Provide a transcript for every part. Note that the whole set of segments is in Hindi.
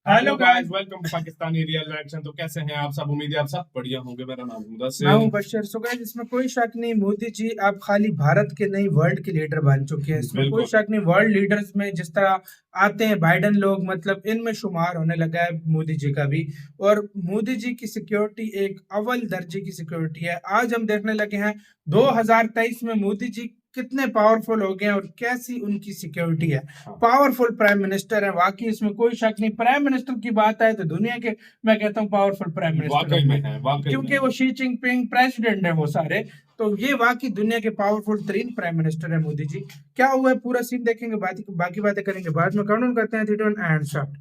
Hello guys, welcome to Pakistani real reaction. तो कैसे हैं आप सब? उम्मीद है आप सब बढ़िया होंगे। मेरा नाम मैं मुदस्सिर। हूं बशर। सो गाइस, इसमें कोई शक नहीं, मोदी जी अब खाली भारत के नहीं वर्ल्ड के लीडर बन चुके हैं। इसमें कोई बिल्कुल। शक नहीं, वर्ल्ड लीडर्स में जिस तरह आते हैं बाइडन लोग, मतलब इनमें शुमार होने लगा है मोदी जी का भी। और मोदी जी की सिक्योरिटी एक अव्वल दर्जे की सिक्योरिटी है। आज हम देखने लगे हैं 2023 में मोदी जी कितने पावरफुल हो गए हैं और कैसी उनकी सिक्योरिटी है। हाँ। पावरफुल प्राइम मिनिस्टर है वाकई, इसमें कोई शक नहीं। प्राइम मिनिस्टर की बात आए तो दुनिया के, मैं कहता हूँ, पावरफुल प्राइम मिनिस्टर वाकई में होंगे, है, वाकई में क्योंकि है। वो शी जिनपिंग प्रेसिडेंट है वो सारे। तो ये वाकई दुनिया के पावरफुल तरीन प्राइम मिनिस्टर है मोदी जी। क्या हुआ है पूरा सीन देखेंगे, बाकी बातें करेंगे बाद में। काउंट करते हैं 3 2 एंड स्टार्ट।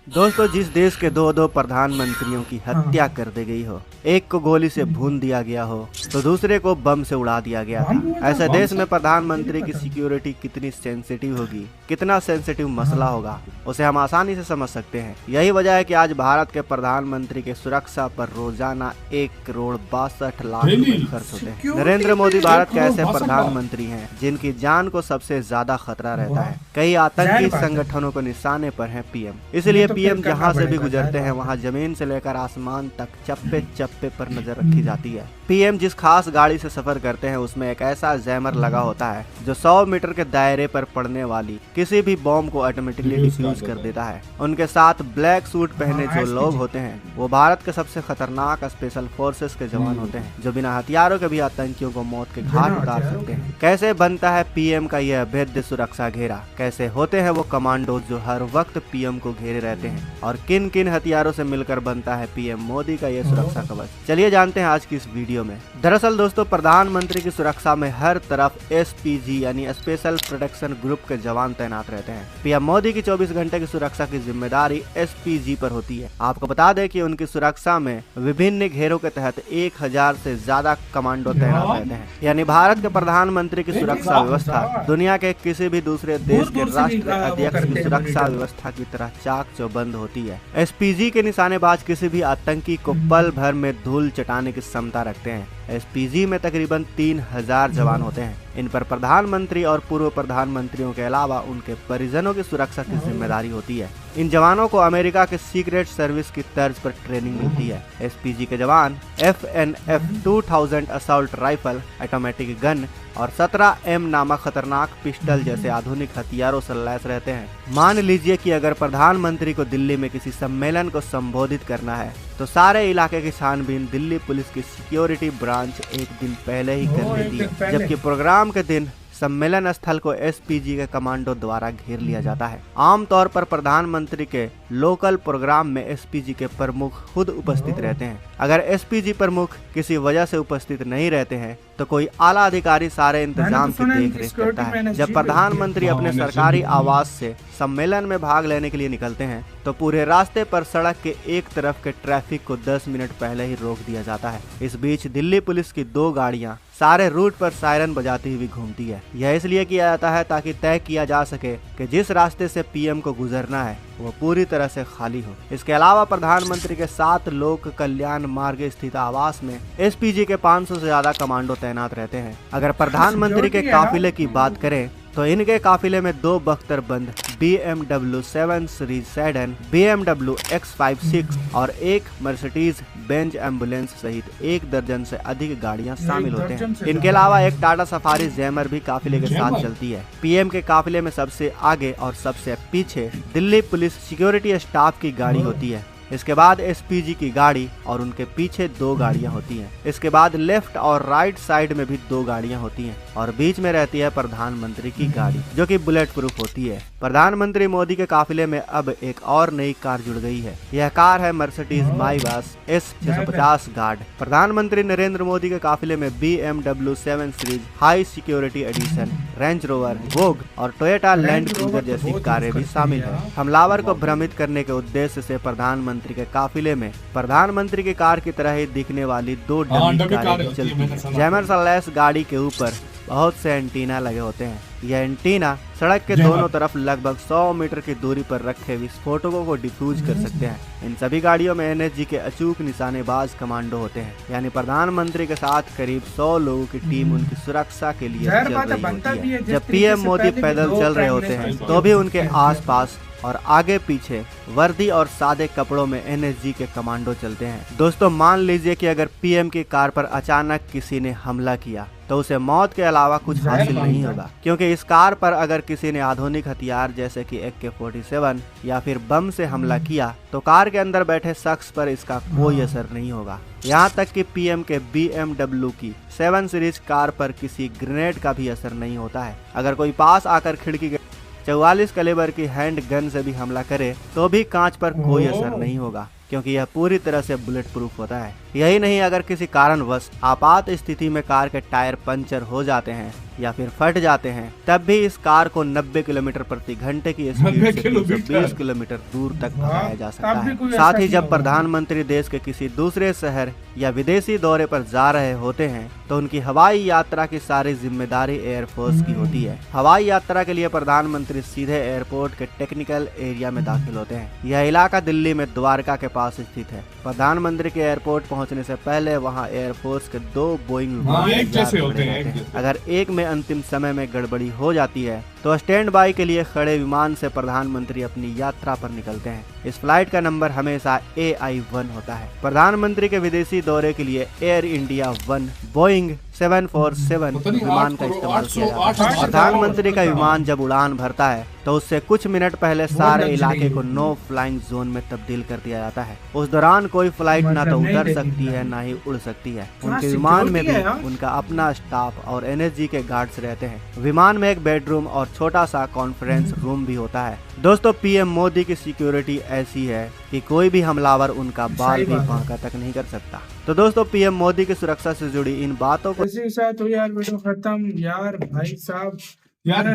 दोस्तों, जिस देश के दो दो प्रधानमंत्रियों की हत्या हाँ, कर दी गई हो, एक को गोली से भून दिया गया हो तो दूसरे को बम से उड़ा दिया गया बम था। हुआ था? ऐसे बम देश से? में ये नहीं प्रधानमंत्री की पता। सिक्योरिटी कितनी सेंसिटिव होगी, कितना सेंसिटिव मसला हाँ, होगा, उसे हम आसानी से समझ सकते हैं। यही वजह है कि आज भारत के प्रधानमंत्री की सुरक्षा पर रोजाना 1,62,00,000 Really? रुपए खर्च होते हैं। सिक्योरिटी नरेंद्र मोदी पे भारत एक के करोड़ ऐसे 62 लाख। प्रधानमंत्री हैं जिनकी जान को सबसे ज्यादा खतरा रहता वाह, है। कई जाहिर आतंकी बात है। संगठनों को निशाने पर है पीएम, ये इसलिए तो फिर पीएम करना जहां से भी पड़ेगा, गुजरते जाहिर हैं बात है। वहां जमीन से लेकर आसमान तक चप्पे चप्पे पर नजर रखी जाती है। पीएम जिस खास गाड़ी से सफर करते हैं उसमें एक ऐसा जैमर लगा होता है जो 100 मीटर के दायरे पर पड़ने वाली किसी भी बॉम्ब को ऑटोमेटिकली डिफ्यूज कर देता है। उनके साथ ब्लैक सूट पहने हाँ, जो लोग SPG। होते हैं वो भारत के सबसे खतरनाक स्पेशल फोर्सेस के जवान होते हैं, जो बिना हथियारों के भी आतंकियों को मौत के घाट बिना उतार हथियारों सकते के। हैं। कैसे बनता है पीएम का यह अभेद्य सुरक्षा घेरा, कैसे होते हैं वो कमांडोज जो हर वक्त पीएम को घेरे रहते हैं, और किन किन हथियारों से मिलकर बनता है पीएम मोदी का ये सुरक्षा कवच, चलिए जानते हैं आज की इस वीडियो में। दरअसल दोस्तों, प्रधानमंत्री की सुरक्षा में हर तरफ एसपीजी यानी स्पेशल प्रोटेक्शन ग्रुप के जवान तैनात रहते हैं। पीएम मोदी की 24 घंटे की सुरक्षा की जिम्मेदारी एसपीजी पर होती है। आपको बता दें कि उनकी सुरक्षा में विभिन्न घेरों के तहत 1000 से ज्यादा कमांडो तैनात रहते हैं। यानी भारत के प्रधानमंत्री की सुरक्षा व्यवस्था दुनिया के किसी भी दूसरे देश के दूर-दूर से भी, राष्ट्र वो अध्यक्ष करते की हैं सुरक्षा मॉनिटर। व्यवस्था की तरह चाक चौबंद होती है। एसपीजी के निशानेबाज किसी भी आतंकी को पल भर में धूल चटाने की क्षमता रखते हैं। एसपीजी में तकरीबन 3000 जवान होते हैं। इन पर प्रधानमंत्री और पूर्व प्रधानमंत्रियों के अलावा उनके परिजनों की सुरक्षा की जिम्मेदारी होती है। इन जवानों को अमेरिका के सीक्रेट सर्विस की तर्ज पर ट्रेनिंग मिलती है। एसपीजी के जवान FNF 2000 assault rifle, automatic gun और 17M नामक खतरनाक पिस्टल जैसे आधुनिक हथियारों से लैस रहते हैं। मान लीजिए कि अगर प्रधानमंत्री को दिल्ली में किसी सम्मेलन को संबोधित करना है तो सारे इलाके की छानबीन दिल्ली पुलिस की सिक्योरिटी ब्रांच एक दिन पहले ही कर लेती है, जबकि प्रोग्राम के दिन सम्मेलन स्थल को एसपीजी के कमांडो द्वारा घेर लिया जाता है। आमतौर पर प्रधानमंत्री के लोकल प्रोग्राम में एसपीजी के प्रमुख खुद उपस्थित रहते हैं। अगर एसपीजी प्रमुख किसी वजह से उपस्थित नहीं रहते हैं तो कोई आला अधिकारी सारे इंतजाम की देखरेख करता है। जब प्रधानमंत्री अपने सरकारी आवास से सम्मेलन में भाग लेने के लिए निकलते हैं तो पूरे रास्ते पर सड़क के एक तरफ के ट्रैफिक को 10 मिनट पहले ही रोक दिया जाता है। इस बीच दिल्ली पुलिस की 2 गाड़ियां सारे रूट पर सायरन बजाती हुई घूमती है। यह इसलिए किया जाता है ताकि तय किया जा सके कि जिस रास्ते से पीएम को गुजरना है वो पूरी तरह से खाली हो। इसके अलावा प्रधानमंत्री के 7 लोक कल्याण मार्ग स्थित आवास में एसपीजी के 500 से ज्यादा कमांडो तैनात रहते हैं। अगर प्रधानमंत्री के काफिले की बात करें तो इनके काफिले में 2 बख्तरबंद BMW 7 series sedan, BMW X56 और एक मर्सिडीज बेंज एम्बुलेंस सहित 1 दर्जन से अधिक गाड़ियां शामिल होते हैं। इनके अलावा एक टाटा सफारी जैमर भी काफिले के साथ चलती है। पीएम के काफिले में सबसे आगे और सबसे पीछे दिल्ली पुलिस सिक्योरिटी स्टाफ की गाड़ी होती है। इसके बाद एसपीजी की गाड़ी और उनके पीछे 2 गाड़ियां होती हैं। इसके बाद लेफ्ट और राइट साइड में भी 2 गाड़ियां होती हैं और बीच में रहती है प्रधानमंत्री की गाड़ी जो कि बुलेट प्रूफ होती है। प्रधानमंत्री मोदी के काफिले में अब एक और नई कार जुड़ गई है। यह कार है मर्सिडीज माइबास S650 गार्ड। प्रधानमंत्री नरेंद्र मोदी के काफिले में BMW 7 series high security edition, Range Rover, Vogue और टोयोटा लैंड क्रूजर जैसी कारें भी शामिल है। हमलावर को भ्रमित करने के उद्देश्य से प्रधानमंत्री के काफिले में प्रधानमंत्री की कार की तरह ही दिखने वाली 2 डमी कारें चलती हैं। जैमर से लैस गाड़ी के ऊपर बहुत से एंटीना लगे होते हैं। यह एंटीना सड़क के दोनों तरफ लगभग 100 मीटर की दूरी पर रखे विस्फोटकों को डिफ्यूज कर सकते हैं। इन सभी गाड़ियों में एनएसजी के अचूक निशानेबाज कमांडो होते हैं। यानी प्रधानमंत्री के साथ करीब 100 लोगों की टीम उनकी सुरक्षा के लिए चल रही होती है। जब पीएम मोदी पैदल चल रहे होते हैं तो भी उनके आसपास और आगे पीछे वर्दी और सादे कपड़ों में एनएसजी के कमांडो चलते हैं। दोस्तों मान लीजिए कि अगर पीएम की कार पर अचानक किसी ने हमला किया तो उसे मौत के अलावा कुछ हासिल नहीं होगा, क्योंकि इस कार पर अगर किसी ने आधुनिक हथियार जैसे कि AK-47 या फिर बम से हमला किया तो कार के अंदर बैठे शख्स पर इसका कोई असर नहीं होगा। यहाँ तक कि पीएम के BMW की 7 सीरीज कार पर किसी ग्रेनेड का भी असर नहीं होता है। अगर कोई पास आकर खिड़की के 44 कैलिबर की हैंड गन से भी हमला करे तो भी कांच पर कोई असर नहीं होगा, क्योंकि यह पूरी तरह से बुलेट प्रूफ होता है। यही नहीं, अगर किसी कारणवश आपात स्थिति में कार के टायर पंचर हो जाते हैं या फिर फट जाते हैं तब भी इस कार को 90 किलोमीटर प्रति घंटे की स्पीड से 320 किलोमीटर दूर तक भगाया जा सकता है। साथ ही जब प्रधानमंत्री देश के किसी दूसरे शहर या विदेशी दौरे पर जा रहे होते हैं तो उनकी हवाई यात्रा की सारी जिम्मेदारी एयरफोर्स की होती है। हवाई यात्रा के लिए प्रधानमंत्री सीधे एयरपोर्ट के टेक्निकल एरिया में दाखिल होते हैं। यह इलाका दिल्ली में द्वारका के पास स्थित है। प्रधानमंत्री के एयरपोर्ट पहुंचने से पहले वहां एयरफोर्स के 2 बोइंग एक जैसे होते हैं। अगर एक में अंतिम समय में गड़बड़ी हो जाती है तो स्टैंड बाई के लिए खड़े विमान से प्रधानमंत्री अपनी यात्रा पर निकलते हैं। इस फ्लाइट का नंबर हमेशा AI-1 होता है। प्रधानमंत्री के विदेशी दौरे के लिए एयर इंडिया 1 बोइंग 747 विमान का इस्तेमाल किया जाता है। प्रधानमंत्री का विमान जब उड़ान भरता है तो उससे कुछ मिनट पहले सारे इलाके को नो फ्लाइंग जोन में तब्दील कर दिया जाता है। उस दौरान कोई फ्लाइट ना तो उतर सकती है ना ही उड़ सकती है। उनके विमान में भी उनका अपना स्टाफ और एनएसजी के गार्ड्स रहते हैं। विमान में एक बेडरूम और छोटा सा कॉन्फ्रेंस रूम भी होता है। दोस्तों पीएम मोदी की सिक्योरिटी ऐसी है कि कोई भी हमलावर उनका बाल भी बांका तक नहीं कर सकता। तो दोस्तों पीएम मोदी की सुरक्षा से जुड़ी इन बातों को इसी के साथ हो यार वीडियो खत्म। यार भाई साहब यार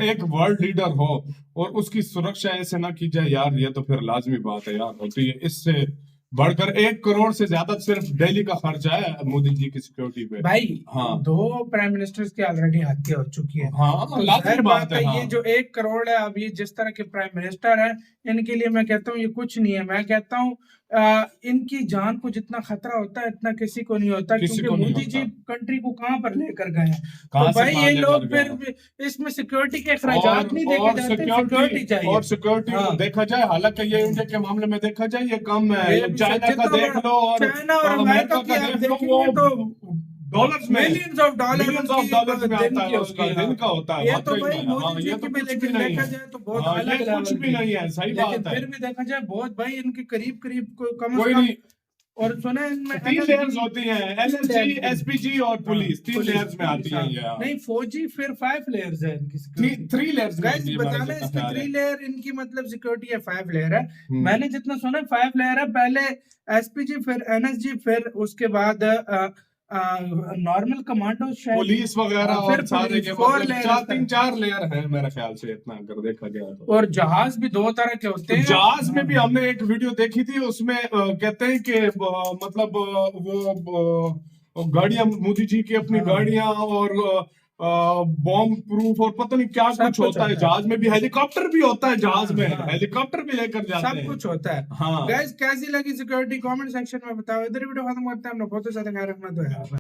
एक वर्ल्ड लीडर हो और उसकी सुरक्षा ऐसे ना की जाए यार, ये तो फिर लाजमी बात है यार होती है। इससे बढ़कर 1 करोड़ से ज्यादा सिर्फ दिल्ली का खर्चा है मोदी जी की सिक्योरिटी पे। भाई हाँ 2 प्राइम मिनिस्टर्स की ऑलरेडी हत्या हो चुकी है। हाँ तो लाजमी जाहिर बात है। ये जो 1 करोड़ है, अब ये जिस तरह के प्राइम मिनिस्टर हैं इनके लिए मैं कहता हूँ ये कुछ नहीं है। मैं कहता हूँ इनकी जान को जितना खतरा होता है इतना किसी को नहीं होता, क्योंकि मोदी जी कंट्री को कहाँ पर लेकर गए हैं। तो भाई ये लोग फिर इसमें सिक्योरिटी के अखराजात नहीं देखे जाते, सिक्योरिटी चाहिए। और सिक्योरिटी देखा जाए, हालांकि ये इंडिया के मामले में देखा जाए ये कम है। चाइना का देख लो और चाइना और अमेरिका की आप देखेंगे तो डॉलर्स में मिलियंस ऑफ डॉलर में आता है, उसका दिन का होता है। ये तो भाई मोदी जी ये की तो भी कुछ लेकिन भी नहीं देखा है। जाए तो बहुत हाँ, अलग ये कुछ भी नहीं है, सही बात है। फिर भी देखा जाए बहुत भाई इनके करीब कम कोई से कम। नहीं, और सुने इनमें 3 लेयर्स होती हैं, LSG, SPG और पुलिस 3 लेयर्स में आती है ये। नहीं फौजी फिर 5 लेयर्स है इनकी 3 लेयर्स में गाइस होती है। बताना इसकी 3 लेयर इनकी मतलब सिक्योरिटी है, 5 लेयर है। हम्म। मैंने जितना सुना 5 लेयर है, पहले SPG फिर NSG फिर उसके बाद नॉर्मल कमांडो पुलिस वगैरह और सारे के 4 लेयर 3-4 लेयर है मेरे ख्याल से, इतना अगर देखा गया तो। और जहाज भी 2 तरह के होते हैं। जहाज में भी हमने एक वीडियो देखी थी, उसमें कहते हैं कि मतलब वो गाड़ियां मोदी जी की अपनी गाड़ियां और बॉम्ब प्रूफ और पता नहीं क्या कुछ होता है। जहाज में भी हेलीकॉप्टर भी होता है, जहाज में हेलीकॉप्टर भी लेकर जाते हैं, सब कुछ होता है। हाँ गाइस कैसी लगी सिक्योरिटी कमेंट सेक्शन में बताओ। इधर वीडियो खत्म करते हैं। हम लोग बहुत ज्यादा ख्याल रखना तो है।